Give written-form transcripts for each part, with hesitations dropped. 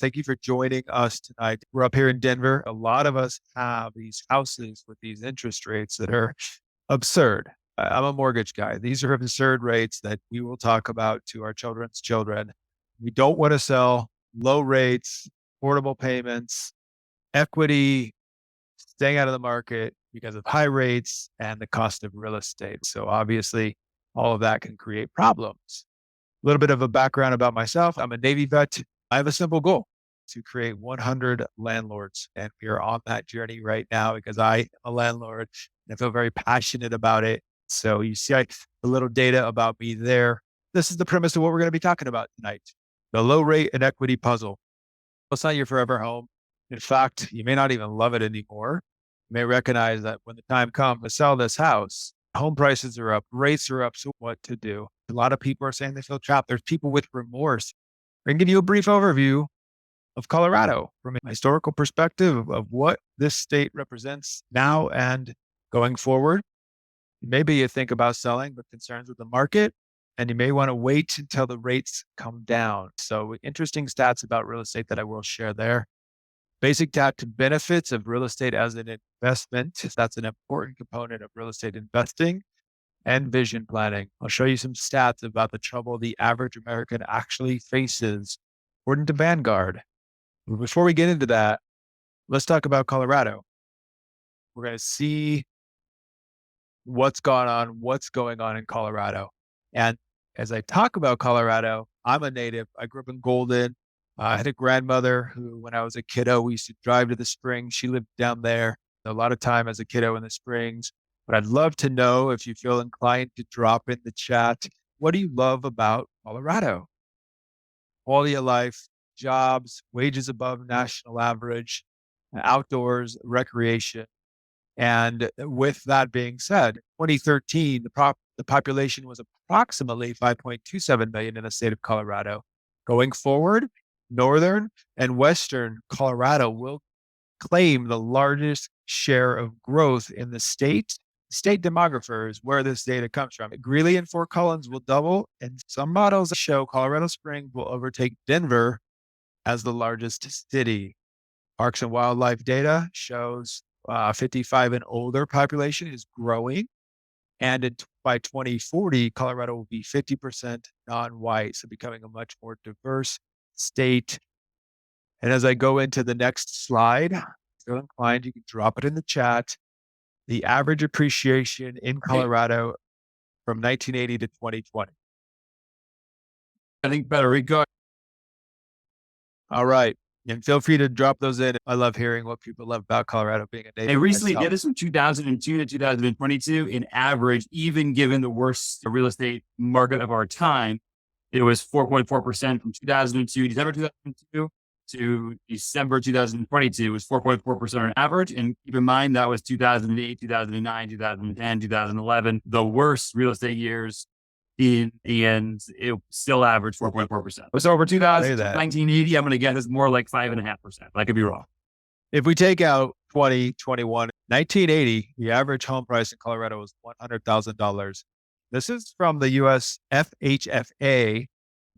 Thank you for joining us tonight. We're up here in Denver. A lot of us have these houses with these interest rates that are absurd. I'm a mortgage guy. These are absurd rates that we will talk about to our children's children. We don't want to sell low rates, affordable payments, equity, staying out of the market because of high rates and the cost of real estate. So obviously, all of that can create problems. A little bit of a background about myself. I'm a Navy vet. I have a simple goal to create 100 landlords. And we are on that journey right now because I am a landlord and I feel very passionate about it. So you see a little data about me there. This is the premise of what we're going to be talking about tonight. The low rate and equity puzzle. It's not your forever home. In fact, you may not even love it anymore. You may recognize that when the time comes to sell this house, home prices are up, rates are up. So what to do? A lot of people are saying they feel trapped. There's people with remorse. I'm going to give you a brief overview of Colorado from a historical perspective of what this state represents now and going forward. Maybe you think about selling, but concerns with the market, and you may want to wait until the rates come down. So interesting stats about real estate that I will share there. Basic tax benefits of real estate as an investment. That's an important component of real estate investing and vision planning. I'll show you some stats about the trouble the average American actually faces, according to Vanguard. Before we get into that, let's talk about Colorado. We're going to see what's going on in Colorado. And as I talk about Colorado, I'm a native. I grew up in Golden. I had a grandmother who, when I was a kiddo, we used to drive to the springs. She lived down there a lot of time as a kiddo in the springs. But I'd love to know, if you feel inclined, to drop in the chat. What do you love about Colorado? Quality of life, jobs, wages above national average, outdoors, recreation. And with that being said, 2013, the population was approximately 5.27 million in the state of Colorado. Going forward, northern and western Colorado will claim the largest share of growth in the state. State demographers, where this data comes from. Greeley and Fort Collins will double, and some models show Colorado Springs will overtake Denver as the largest city. Parks and wildlife data shows 55 and older population is growing. And by 2040, Colorado will be 50% non-white, so becoming a much more diverse state. And as I go into the next slide, if you're inclined, you can drop it in the chat. The average appreciation in Colorado from 1980 to 2020. I think better regard. All right. And feel free to drop those in. I love hearing what people love about Colorado being a native. They recently did this from 2002 to 2022. In average, even given the worst real estate market of our time, it was 4.4% from 2002, December 2002 to December 2022 was 4.4% on average. And keep in mind, that was 2008, 2009, 2010, 2011, the worst real estate years in the end. It still averaged 4.4%. So over 1980, I'm going to guess it's more like 5.5%. I could be wrong. If we take out 2021, 1980, the average home price in Colorado was $100,000. This is from the US FHFA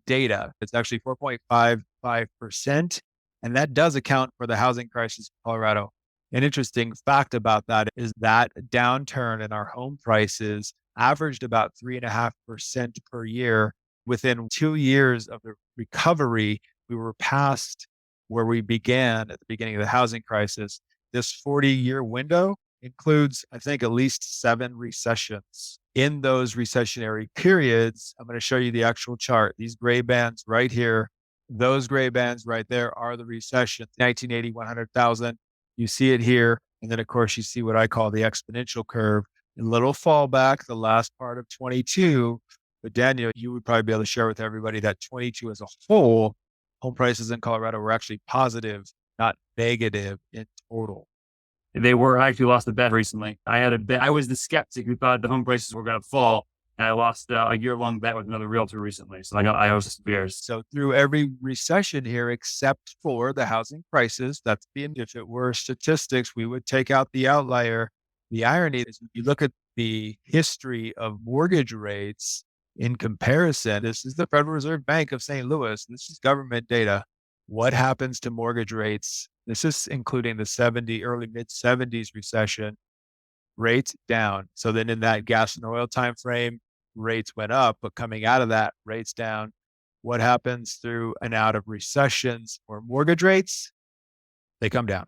data. It's actually 4.55%. And that does account for the housing crisis in Colorado. An interesting fact about that is that downturn in our home prices averaged about 3.5% per year. Within 2 years of the recovery, we were past where we began at the beginning of the housing crisis. This 40-year window includes, I think, at least 7 recessions. In those recessionary periods, I'm going to show you the actual chart. These gray bands right here, those gray bands right there are the recessions. 1980, 100,000. You see it here. And then, of course, you see what I call the exponential curve. A little fallback, the last part of 22. But Daniel, you would probably be able to share with everybody that 22 as a whole, home prices in Colorado were actually positive, not negative in total. They were. I actually lost a bet recently. I had a bet. I was the skeptic who thought the home prices were going to fall. And I lost a year-long bet with another realtor recently. So I was bears. So through every recession here, except for the housing crisis, that's being, if it were statistics, we would take out the outlier. The irony is when you look at the history of mortgage rates in comparison, this is the Federal Reserve Bank of St. Louis. This is government data. What happens to mortgage rates? This is including the early mid 70s recession, rates down. So then in that gas and oil time frame, rates went up, but coming out of that, rates down. What happens through and out of recessions or mortgage rates? They come down.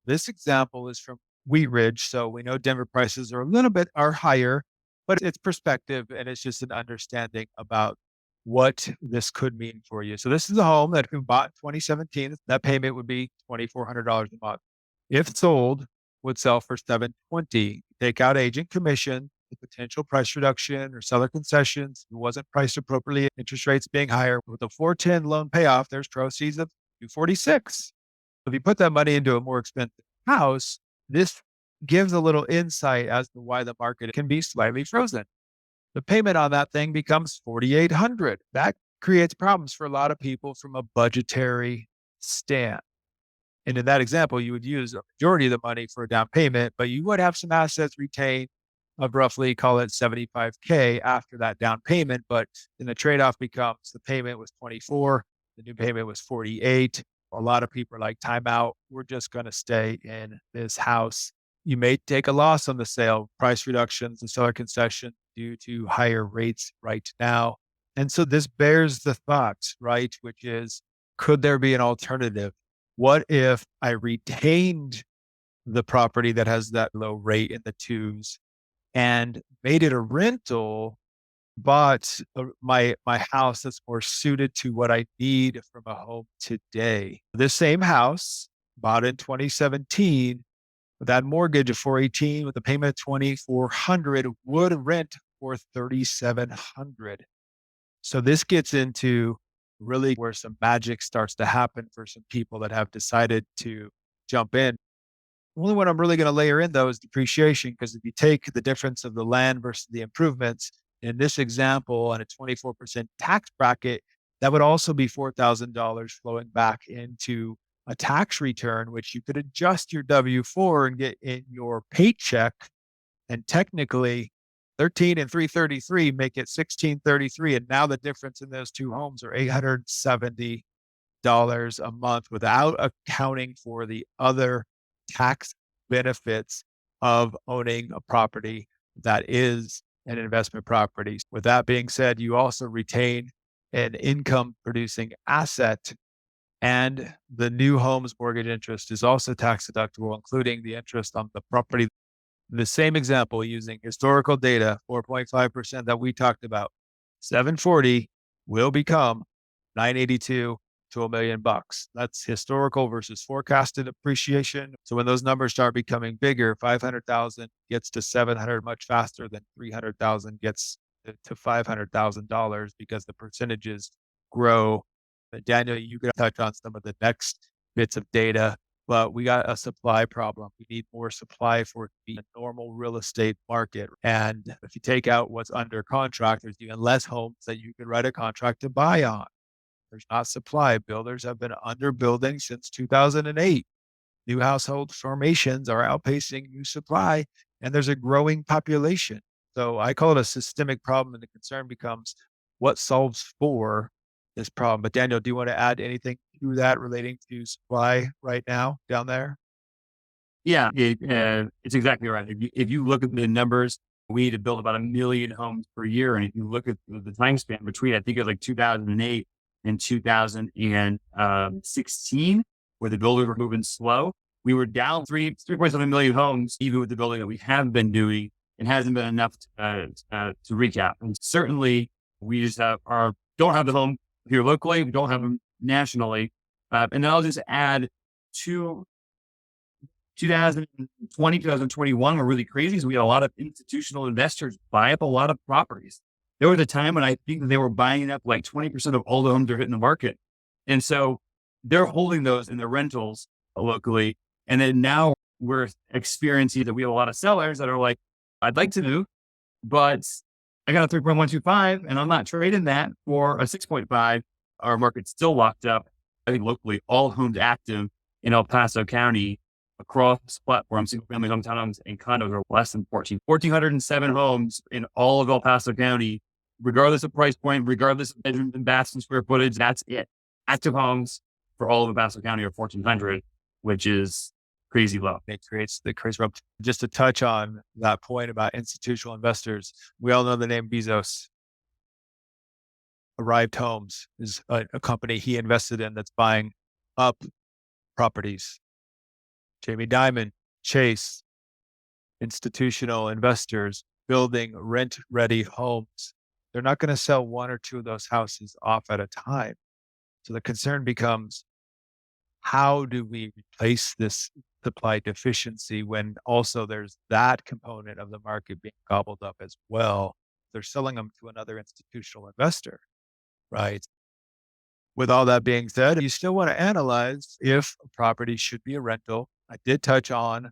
This example is from Wheat Ridge. So we know Denver prices are a little bit are higher, but it's perspective and it's just an understanding about what this could mean for you. So this is a home that if you bought in 2017, that payment would be $2,400 a month. If sold, would sell for 720. Take out agent commission, the potential price reduction or seller concessions. It wasn't priced appropriately. Interest rates being higher with a 410 loan payoff, there's proceeds of 246. If you put that money into a more expensive house, this gives a little insight as to why the market can be slightly frozen. The payment on that thing becomes 4,800. That creates problems for a lot of people from a budgetary stand. And in that example, you would use a majority of the money for a down payment, but you would have some assets retained of roughly, call it 75K after that down payment. But then the trade-off becomes the payment was 24, the new payment was 48. A lot of people are like, time out. We're just going to stay in this house. You may take a loss on the sale, price reductions and seller concession due to higher rates right now. And so this bears the thought, right? Which is, could there be an alternative? What if I retained the property that has that low rate in the twos and made it a rental, bought my house that's more suited to what I need from a home today? This same house, bought in 2017, with that mortgage of 418 with a payment of 2,400, would rent for 3,700. So this gets into really where some magic starts to happen for some people that have decided to jump in. Only what I'm really going to layer in though is depreciation, because if you take the difference of the land versus the improvements in this example on a 24% tax bracket, that would also be $4,000 flowing back into a tax return, which you could adjust your W-4 and get in your paycheck. And technically 13 and 333 make it 1633. And now the difference in those two homes are $870 a month without accounting for the other tax benefits of owning a property that is an investment property. With that being said, you also retain an income producing asset, and the new home's mortgage interest is also tax deductible, including the interest on the property. The same example using historical data, 4.5% that we talked about, 740 will become 982 to $1,000,000. That's historical versus forecasted appreciation. So when those numbers start becoming bigger, 500,000 gets to 700 much faster than 300,000 gets to $500,000 because the percentages grow. But Daniel, you could touch on some of the next bits of data, but we got a supply problem. We need more supply for it to be a normal real estate market. And if you take out what's under contract, there's even less homes that you can write a contract to buy on. There's not supply. Builders have been underbuilding since 2008. New household formations are outpacing new supply, and there's a growing population. So I call it a systemic problem, and the concern becomes what solves for this problem. But Daniel, do you want to add anything to that relating to supply right now down there? Yeah, it's exactly right. If you look at the numbers, we need to build about 1,000,000 homes per year. And if you look at the time span between, I think it was like 2008 and 2016, where the builders were moving slow, we were down 3.7 million homes, even with the building that we have been doing. It hasn't been enough to recap. And certainly, we just don't have the home here locally. We don't have them nationally. And then I'll just add two 2020, 2021 were really crazy. So we had a lot of institutional investors buy up a lot of properties. There was a time when I think that they were buying up like 20% of all the homes they're hitting the market. And so they're holding those in their rentals locally. And then now we're experiencing that we have a lot of sellers that are like, I'd like to move, but I got a 3.125 and I'm not trading that for a 6.5. Our market's still locked up. I think locally, all homes active in El Paso County across platforms, single family home townhomes and condos are less than 1,407 homes in all of El Paso County, regardless of price point, regardless of bedrooms and baths and square footage. That's it. Active homes, for all of Pasco County are 1,400, which is crazy low. It creates the crazy rub. Just to touch on that point about institutional investors, we all know the name Bezos. Arrived Homes is a company he invested in that's buying up properties. Jamie Dimon, Chase, institutional investors building rent-ready homes. They're not going to sell one or two of those houses off at a time. So the concern becomes, how do we replace this supply deficiency when also there's that component of the market being gobbled up as well? They're selling them to another institutional investor, right? With all that being said, you still want to analyze if a property should be a rental. I did touch on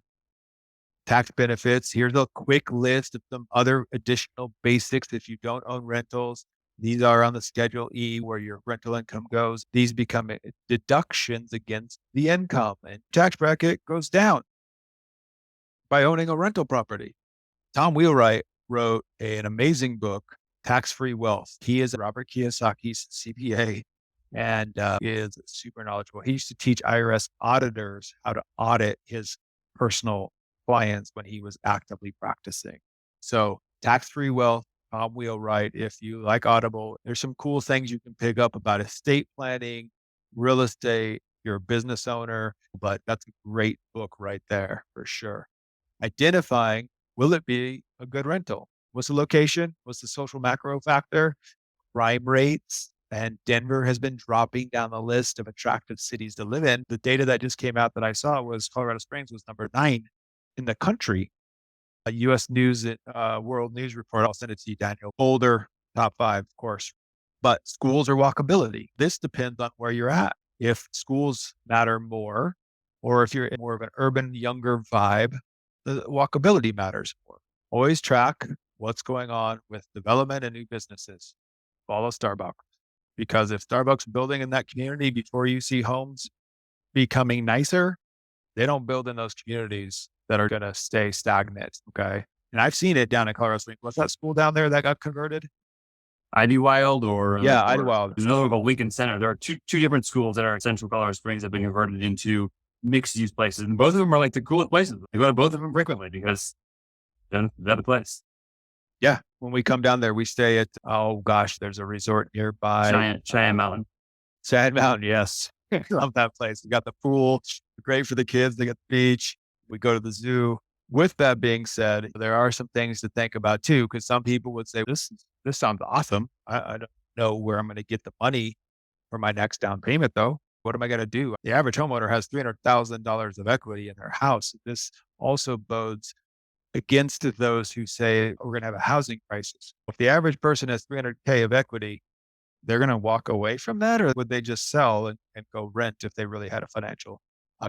tax benefits. Here's a quick list of some other additional basics if you don't own rentals. These are on the Schedule E where your rental income goes. These become deductions against the income, and tax bracket goes down by owning a rental property. Tom Wheelwright wrote an amazing book, Tax-Free Wealth. He is Robert Kiyosaki's CPA and is super knowledgeable. He used to teach IRS auditors how to audit his personal clients when he was actively practicing. So Tax-Free Wealth, Tom Wheelwright. If you like Audible, there's some cool things you can pick up about estate planning, real estate, you're a business owner, but that's a great book right there for sure. Identifying, will it be a good rental? What's the location? What's the social macro factor? Crime rates. And Denver has been dropping down the list of attractive cities to live in. The data that just came out that I saw was Colorado Springs was number 9 in the country. A US News, World News report. I'll send it to you, Daniel. Older, top 5, of course. But schools or walkability. This depends on where you're at. If schools matter more, or if you're in more of an urban, younger vibe, the walkability matters more. Always track what's going on with development and new businesses. Follow Starbucks. Because if Starbucks building in that community before you see homes becoming nicer, they don't build in those communities that are going to stay stagnant. Okay. And I've seen it down in Colorado Springs. What's that school down there that got converted? Idlewild Yeah, or Idlewild. there's another one called Lincoln Center. There are two different schools that are in central Colorado Springs that have been converted into mixed use places. And both of them are like the coolest places. I go to both of them frequently because they're the place. Yeah. When we come down there, we stay at, oh gosh, there's a resort nearby. Cheyenne Mountain. Sand Mountain, yes. I love that place. We got the pool, great for the kids. They got the beach. We go to the zoo. With that being said, there are some things to think about too, because some people would say, this sounds awesome. I don't know where I'm going to get the money for my next down payment though. What am I going to do? The average homeowner has $300,000 of equity in their house. This also bodes against those who say we're going to have a housing crisis. If the average person has 300K of equity, they're going to walk away from that, or would they just sell and go rent if they really had a financial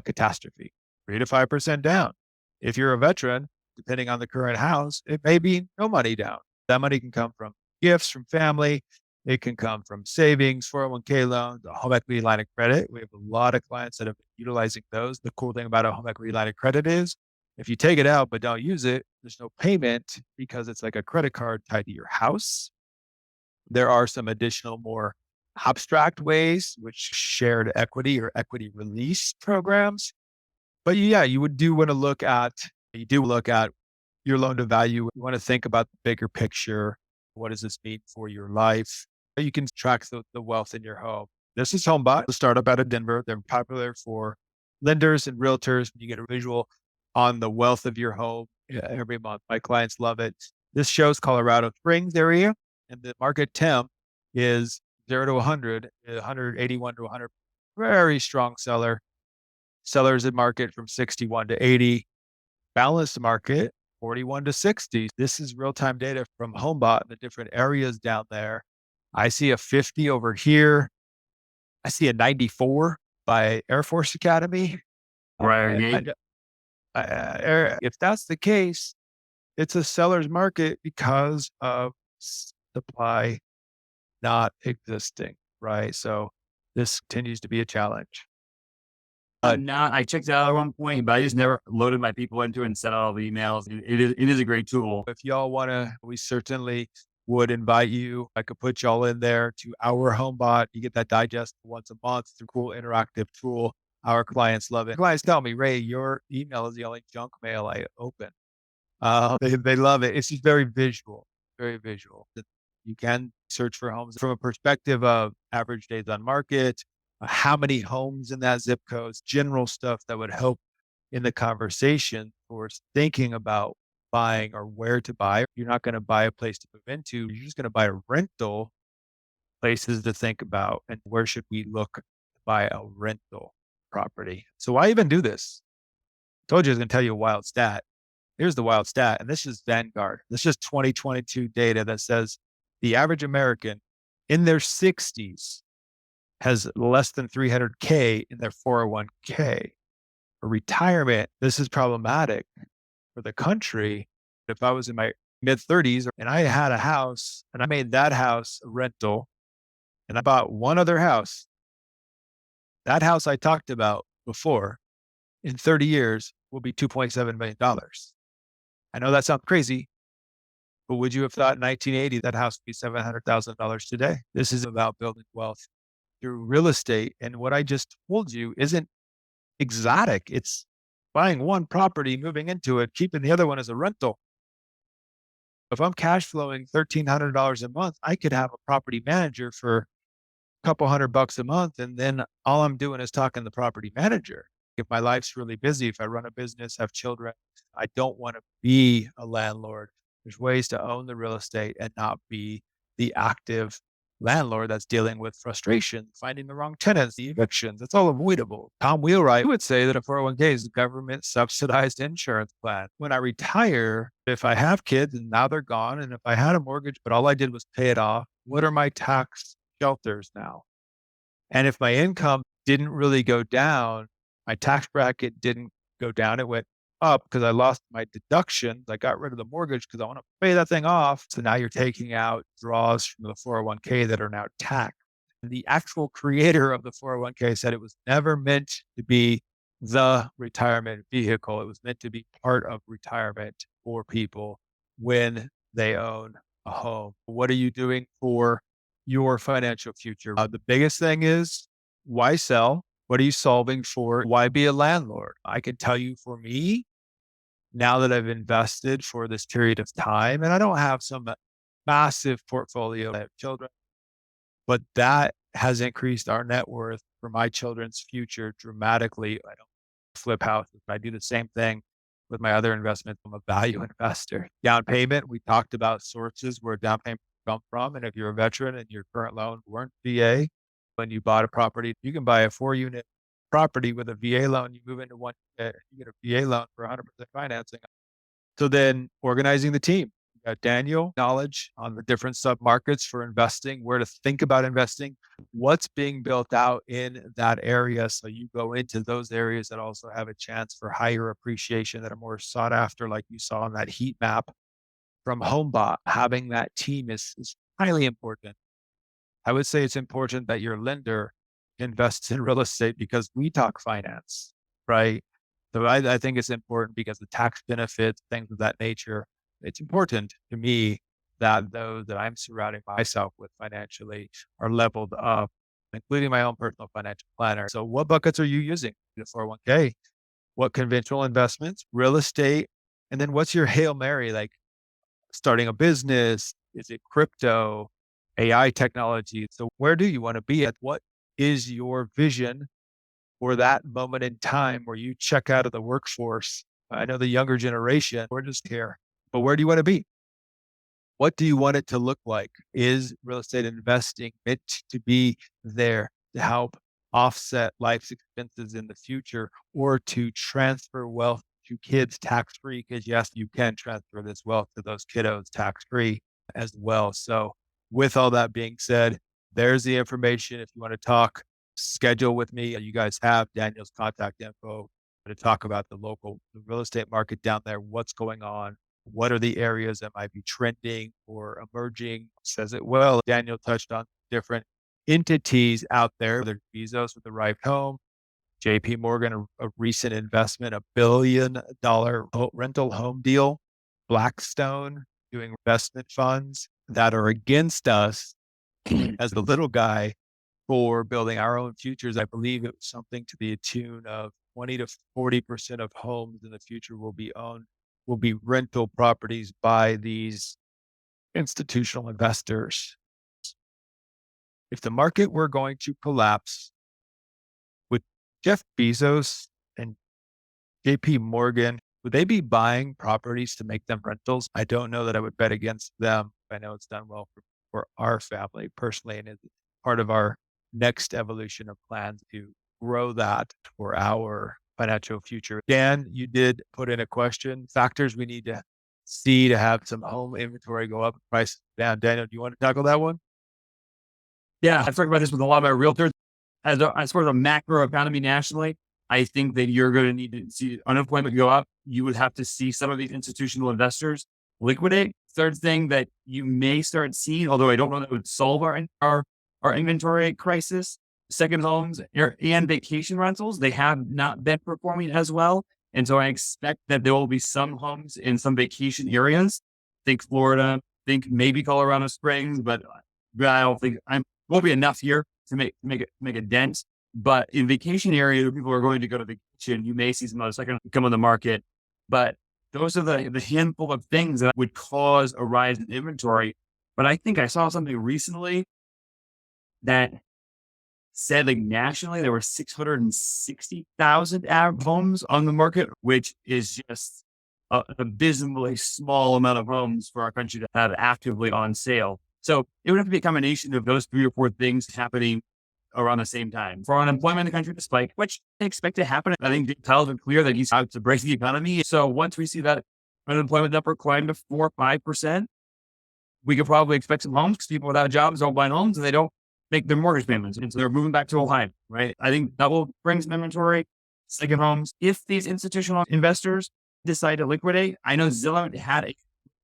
catastrophe? 3 to 5% down. If you're a veteran, depending on the current house, it may be no money down. That money can come from gifts from family. It can come from savings, 401k loans, a home equity line of credit. We have a lot of clients that have been utilizing those. The cool thing about a home equity line of credit is if you take it out but don't use it, there's no payment because it's like a credit card tied to your house. There are some additional more abstract ways, which shared equity or equity release programs. But yeah, you do want to look at your loan to value. You want to think about the bigger picture. What does this mean for your life? You can track the wealth in your home. This is HomeBot, the startup out of Denver. They're popular for lenders and realtors. You get a visual on the wealth of your home every month. My clients love it. This shows Colorado Springs area, and the market temp is 0 to 100, 181 to 100. Very strong seller. Sellers in market from 61 to 80. Balanced market, 41 to 60. This is real-time data from HomeBot in the different areas down there. I see a 50 over here. I see a 94 by Air Force Academy. Right. If that's the case, it's a seller's market because of supply not existing, right? So this continues to be a challenge. I checked it out at one point, but I just never loaded my people into it and sent out all the emails. It is a great tool. If y'all want to, we certainly would invite you. I could put y'all in there to our HomeBot. You get that digest once a month through cool interactive tool. Our clients love it. Clients tell me, Ray, your email is the only junk mail I open. They love it. It's just very visual, very visual. You can search for homes from a perspective of average days on market, how many homes in that zip code, general stuff that would help in the conversation for thinking about buying or where to buy. You're not going to buy a place to move into. You're just going to buy a rental. Places to think about and where should we look to buy a rental property. So why even do this? I told you I was going to tell you a wild stat. Here's the wild stat, and this is Vanguard. This is 2022 data that says the average American in their 60s has less than 300K in their 401k. For retirement, this is problematic for the country. If I was in my mid 30s and I had a house and I made that house a rental and I bought one other house, that house I talked about before in 30 years will be $2.7 million. I know that sounds crazy, but would you have thought in 1980 that house would be $700,000 today? This is about building wealth through real estate. And what I just told you isn't exotic. It's buying one property, moving into it, keeping the other one as a rental. If I'm cash flowing $1,300 a month, I could have a property manager for a couple $100 a month. And then all I'm doing is talking to the property manager. If my life's really busy, if I run a business, have children, I don't want to be a landlord. There's ways to own the real estate and not be the active landlord that's dealing with frustration, finding the wrong tenants, the evictions. It's all avoidable. Tom Wheelwright would say that a 401k is a government subsidized insurance plan. When I retire, if I have kids and now they're gone, and if I had a mortgage, but all I did was pay it off, what are my tax shelters now? And if my income didn't really go down, my tax bracket didn't go down. It went up because I lost my deductions. I got rid of the mortgage because I want to pay that thing off. So now you're taking out draws from the 401k that are now taxed. And the actual creator of the 401k said it was never meant to be the retirement vehicle. It was meant to be part of retirement for people when they own a home. What are you doing for your financial future? The biggest thing is why sell? What are you solving for? Why be a landlord? I can tell you for me, now that I've invested for this period of time, and I don't have some massive portfolio, I have children, but that has increased our net worth for my children's future dramatically. I don't flip houses. I do the same thing with my other investments. I'm a value investor. Down payment, we talked about sources where down payment come from. And if you're a veteran and your current loan weren't VA, when you bought a property, you can buy a 4-unit property with a VA loan. You move into one, you get a VA loan for 100% financing. So then organizing the team. Daniel, knowledge on the different sub markets for investing, where to think about investing, what's being built out in that area. So you go into those areas that also have a chance for higher appreciation that are more sought after, like you saw on that heat map from HomeBot. Having that team is highly important. I would say it's important that your lender invests in real estate because we talk finance, right? So I think it's important because the tax benefits, things of that nature, it's important to me that those that I'm surrounding myself with financially are leveled up, including my own personal financial planner. So what buckets are you using? The 401k, what conventional investments, real estate, and then what's your Hail Mary? Like starting a business? Is it crypto, AI technology? So where do you want to be at? What is your vision for that moment in time where you check out of the workforce? I know the younger generation, we're just here, but where do you want to be? What do you want it to look like? Is real estate investing meant to be there to help offset life's expenses in the future or to transfer wealth to kids tax free? Because yes, you can transfer this wealth to those kiddos tax free as well. So, with all that being said, there's the information. If you want to talk, schedule with me. You guys have Daniel's contact info to talk about the real estate market down there, what's going on, what are the areas that might be trending or emerging? Says it well. Daniel touched on different entities out there. There's Bezos with the right home, JP Morgan, a recent investment, $1 billion rental home deal, Blackstone doing investment funds. that are against us as the little guy for building our own futures. I believe it was something to the tune of 20 to 40% of homes in the future will be rental properties by these institutional investors. If the market were going to collapse, would Jeff Bezos and JP Morgan, would they be buying properties to make them rentals? I don't know that I would bet against them. I know it's done well for our family personally, and it's part of our next evolution of plans to grow that for our financial future. Dan, you did put in a question, factors we need to see to have some home inventory go up, prices down. Daniel, do you want to tackle that one? Yeah, I've talked about this with a lot of my realtors. As far as a macro economy nationally, I think that you're going to need to see unemployment go up. You would have to see some of these institutional investors liquidate. Third thing that you may start seeing, although I don't know that would solve our inventory crisis, second homes and vacation rentals, they have not been performing as well. And so I expect that there will be some homes in some vacation areas. Think Florida, think maybe Colorado Springs, but I don't think won't be enough here to make a dent. But in vacation areas where people are going to go to vacation, you may see some other second come on the market. But those are the handful of things that would cause a rise in inventory. But I think I saw something recently that said like nationally there were 660,000 homes on the market, which is just an abysmally small amount of homes for our country to have actively on sale. So it would have to be a combination of those 3 or 4 things happening around the same time for unemployment in the country to spike, which I expect to happen. I think Powell's been clear that he's out to break the economy. So once we see that unemployment number climb to 4 or 5%, we could probably expect some homes because people without jobs don't buy homes and they don't make their mortgage payments. And so they're moving back to Ohio, right? I think that will bring some inventory, second homes. If these institutional investors decide to liquidate, I know Zillow had a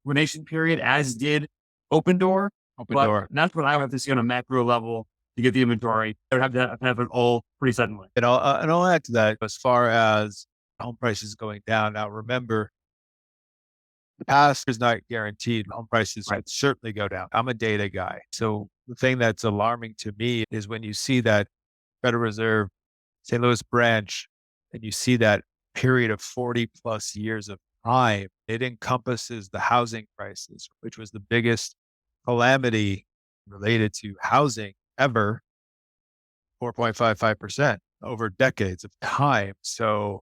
liquidation period, as did Open Door. But that's what I would have to see on a macro level to get the inventory. I would have to have it all pretty suddenly. And I'll add to that as far as home prices going down. Now, remember, the past is not guaranteed. Home prices could certainly go down. I'm a data guy. So the thing that's alarming to me is when you see that Federal Reserve St. Louis branch and you see that period of 40 plus years of time, it encompasses the housing crisis, which was the biggest calamity related to housing ever, 4.55% over decades of time. So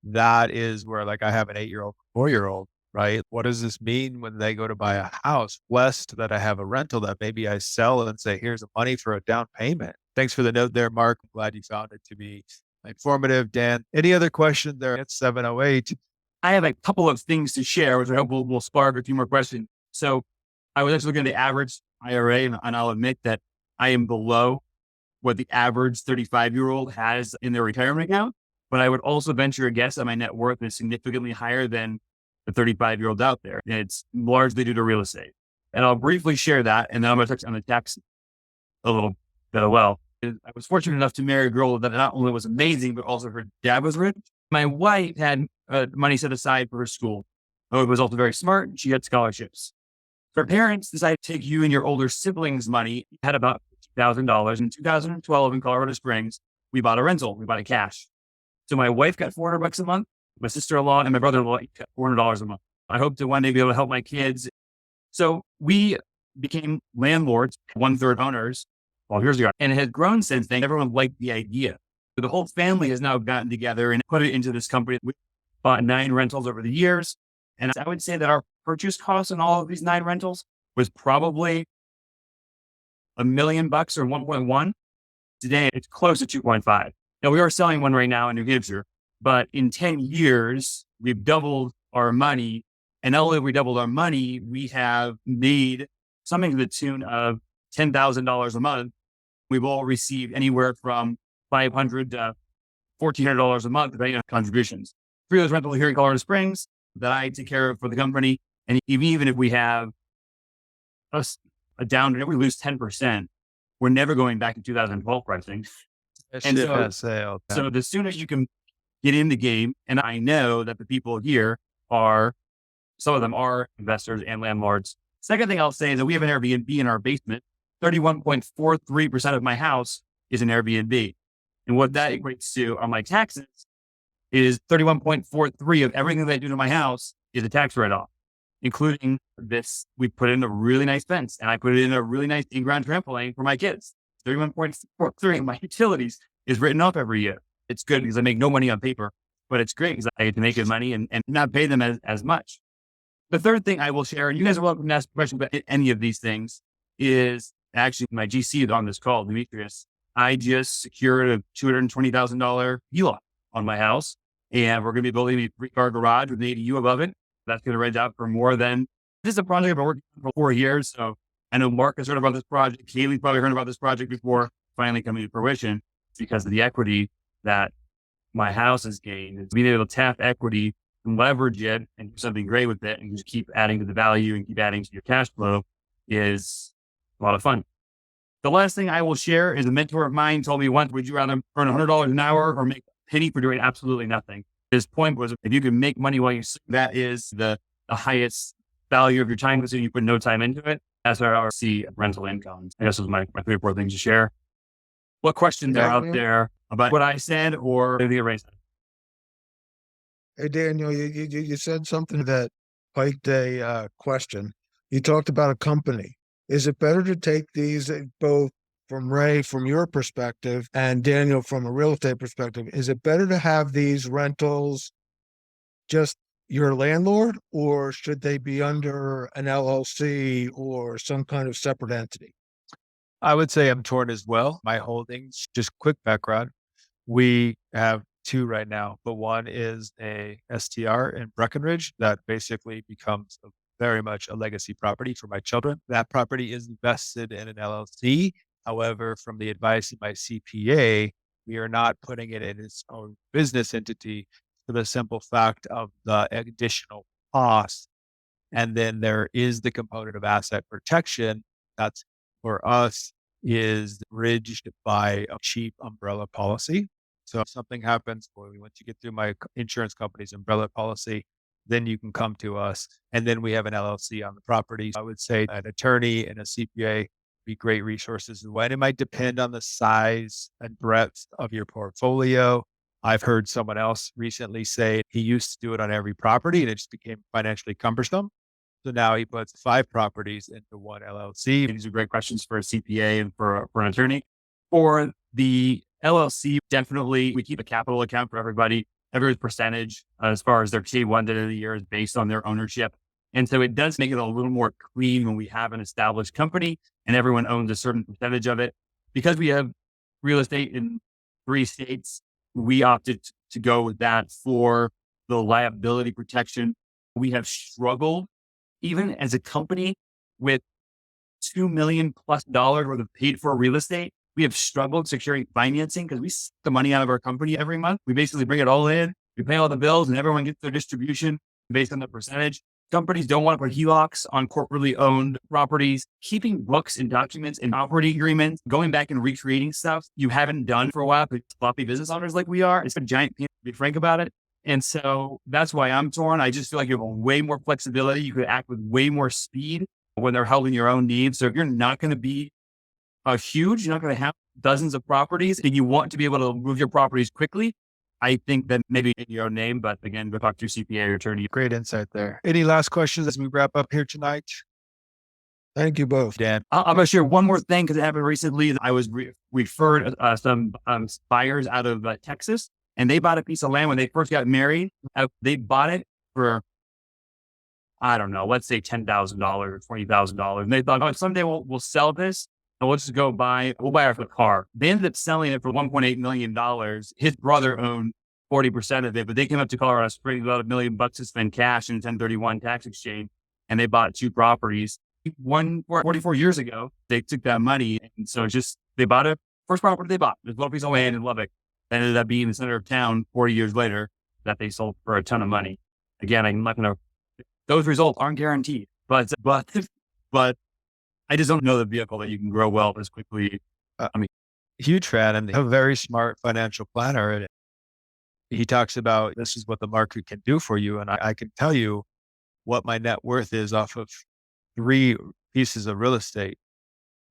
that is where, like, I have an 8-year-old, 4-year-old, right? What does this mean when they go to buy a house? Blessed that I have a rental that maybe I sell and say, here's the money for a down payment. Thanks for the note there, Mark. I'm glad you found it to be informative. Dan, any other question there? It's 7:08. I have a couple of things to share, which I hope will spark a few more questions. So I was actually looking at the average IRA, and I'll admit that I am below what the average 35-year-old has in their retirement account. But I would also venture a guess that my net worth is significantly higher than the 35-year-olds out there. And it's largely due to real estate. And I'll briefly share that. And then I'm going to touch on the tax a little bit as well. I was fortunate enough to marry a girl that not only was amazing, but also her dad was rich. My wife had money set aside for her school. She was also very smart. She had scholarships. Her parents decided to take you and your older siblings' money. You had about $1,000 in 2012 in Colorado Springs. We bought a rental. We bought it cash. So my wife got $400 a month. My sister-in-law and my brother-in-law got $400 a month. I hope to one day be able to help my kids. So we became landlords, 1/3 owners 12 years ago, and it has grown since then. Everyone liked the idea. So the whole family has now gotten together and put it into this company. We bought 9 rentals over the years. And I would say that our purchase cost on all of these 9 rentals was probably $1 million or 1.1. Today, it's close to 2.5. Now, we are selling one right now in New Hampshire, but in 10 years, we've doubled our money. And not only have we doubled our money, we have made something to the tune of $10,000 a month. We've all received anywhere from $500 to $1,400 a month, depending on contributions. 3 of those rentals here in Colorado Springs that I take care of for the company. And even if we have a down, if we lose 10%, we're never going back to 2012 pricing. And so the sooner you can get in the game, and I know that the people here some of them are investors and landlords, Second thing I'll say is that we have an Airbnb in our basement. 31.43% of my house is an Airbnb. And what that equates to on my taxes is 31.43 of everything that I do to my house is a tax write-off, including this. We put in a really nice fence and I put it in a really nice in-ground trampoline for my kids. 31.43 of my utilities is written off every year. It's good because I make no money on paper, but it's great because I get to make good money and not pay them as much. The third thing I will share, and you guys are welcome to ask questions about any of these things, is actually my GC on this call, Demetrius. I just secured a $220,000 HELOC on my house, and we're going to be building a 3-car garage with an ADU above it. That's going to rent out for more than, this is a project I've been working on for 4 years. So I know Mark has heard about this project. Kaylee's probably heard about this project before finally coming to fruition because of the equity that my house has gained. It's being able to tap equity and leverage it and do something great with it and just keep adding to the value and keep adding to your cash flow is a lot of fun. The last thing I will share is a mentor of mine told me once, would you rather earn $100 an hour or make a penny for doing absolutely nothing? His point was, if you can make money while you sleep, that is the highest value of your time because you put no time into it. That's where I see rental income. I guess those are my 3 or 4 things to share. What questions are out there about what I said or anything I said? Hey, Daniel, you said something that spiked a question. You talked about a company. Is it better to take these both from Ray, from your perspective, and Daniel, from a real estate perspective? Is it better to have these rentals just your landlord, or should they be under an LLC or some kind of separate entity? I would say I'm torn as well. My holdings, just quick background. We have 2 right now, but one is a STR in Breckenridge that basically becomes very much a legacy property for my children. That property is invested in an LLC. However, from the advice of my CPA, we are not putting it in its own business entity for the simple fact of the additional cost. And then there is the component of asset protection that's for us is bridged by a cheap umbrella policy. So if something happens, once you get through my insurance company's umbrella policy, then you can come to us. And then we have an LLC on the property. I would say an attorney and a CPA be great resources. And it might depend on the size and breadth of your portfolio. I've heard someone else recently say he used to do it on every property and it just became financially cumbersome. So now he puts 5 properties into one LLC. These are great questions for a CPA and for an attorney. For the LLC, definitely we keep a capital account for everybody. Everyone's percentage as far as their K1 at the end of the year is based on their ownership. And so it does make it a little more clean when we have an established company and everyone owns a certain percentage of it. Because we have real estate in 3 states, we opted to go with that for the liability protection. We have struggled even as a company with $2 million+ worth of paid for real estate. We have struggled securing financing because we suck the money out of our company every month. We basically bring it all in, we pay all the bills and everyone gets their distribution based on the percentage. Companies don't want to put HELOCs on corporately owned properties. Keeping books and documents and operating agreements, going back and recreating stuff you haven't done for a while, but floppy business owners like we are, it's a giant pain, to be frank about it. And so that's why I'm torn. I just feel like you have way more flexibility. You could act with way more speed when they're helping your own needs. So if you're not going to be huge, you're not going to have dozens of properties and you want to be able to move your properties quickly, I think that maybe in your own name, but again, go talk to your CPA or attorney. Great insight there. Any last questions as we wrap up here tonight? Thank you both. Dan. I'm going to share one more thing because it happened recently. I was referred some buyers out of Texas, and they bought a piece of land when they first got married. They bought it for, I don't know, let's say $10,000 or $20,000. And they thought, oh, someday we'll sell this and we'll just we'll buy our car. They ended up selling it for $1.8 million. His brother owned 40% of it, but they came up to Colorado Springs about $1 million to spend cash in 1031 tax exchange. And they bought 2 properties. 44 years ago, they took that money. And so they bought it. First property they bought, there's a little piece of land in Lubbock. That ended up being in the center of town 40 years later that they sold for a ton of money. Again, I'm not going to, those results aren't guaranteed, but I just don't know the vehicle that you can grow wealth as quickly. Huge fan and a very smart financial planner. And he talks about this is what the market can do for you. And I can tell you what my net worth is off of 3 pieces of real estate,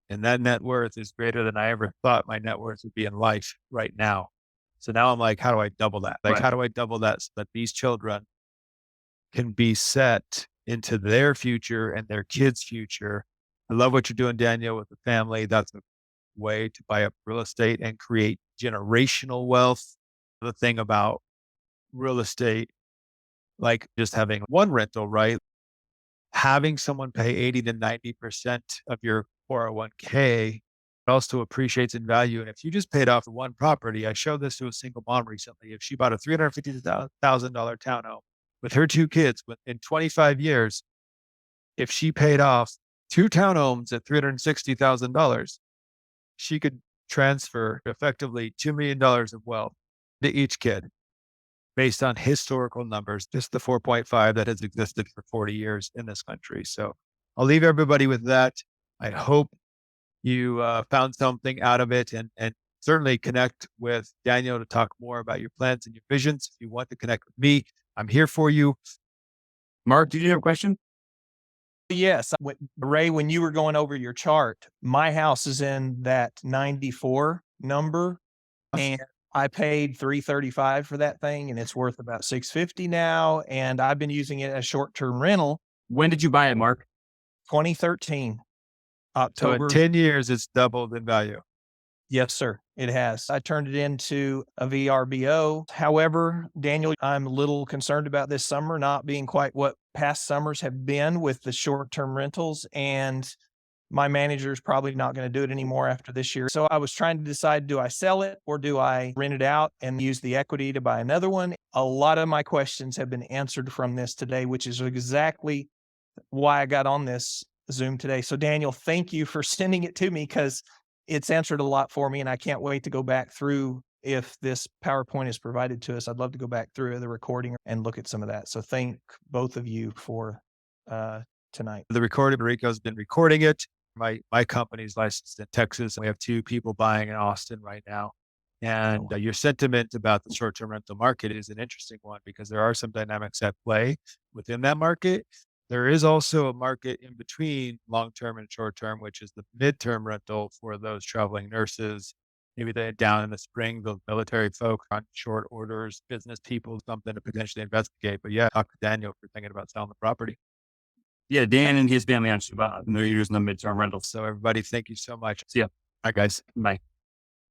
and that net worth is greater than I ever thought my net worth would be in life right now. So now I'm like, how do I double that? Like, Right. how do I double that so that these children can be set into their future and their kids' future? I love what you're doing, Daniel, with the family. That's a way to buy up real estate and create generational wealth. The thing about real estate, like just having one rental, right? Having someone pay 80 to 90% of your 401k also appreciates in value. And if you just paid off one property, I showed this to a single mom recently. If she bought a $350,000 townhome with her 2 kids in 25 years, if she paid off 2 townhomes at $360,000, she could transfer effectively $2 million of wealth to each kid based on historical numbers, just the 4.5 that has existed for 40 years in this country. So I'll leave everybody with that. I hope you found something out of it, and certainly connect with Daniel to talk more about your plans and your visions. If you want to connect with me, I'm here for you. Mark, did you have a question? Yes. Ray, when you were going over your chart, my house is in that 94 number, and I paid $335 for that thing, and it's worth about $650 now. And I've been using it as short-term rental. When did you buy it, Mark? 2013, So in October. 10 years, it's doubled in value. Yes, sir. It has. I turned it into a VRBO. However, Daniel, I'm a little concerned about this summer not being quite what past summers have been with the short-term rentals. And my manager is probably not going to do it anymore after this year. So I was trying to decide, do I sell it or do I rent it out and use the equity to buy another one? A lot of my questions have been answered from this today, which is exactly why I got on this Zoom today. So Daniel, thank you for sending it to me, because it's answered a lot for me, and I can't wait to go back through. If this PowerPoint is provided to us, I'd love to go back through the recording and look at some of that. So thank both of you for tonight. The recording, Rico's been recording it. My company's licensed in Texas. We have 2 people buying in Austin right now. And your sentiment about the short-term rental market is an interesting one, because there are some dynamics at play within that market. There is also a market in between long-term and short-term, which is the midterm rental for those traveling nurses. Maybe they're down in the spring, the military folk on short orders, business people, something to potentially investigate. But yeah, talk to Daniel if you're thinking about selling the property. Yeah, Dan and his family actually bought. They're using the midterm rentals. So everybody, thank you so much. See ya. Bye, guys. Bye.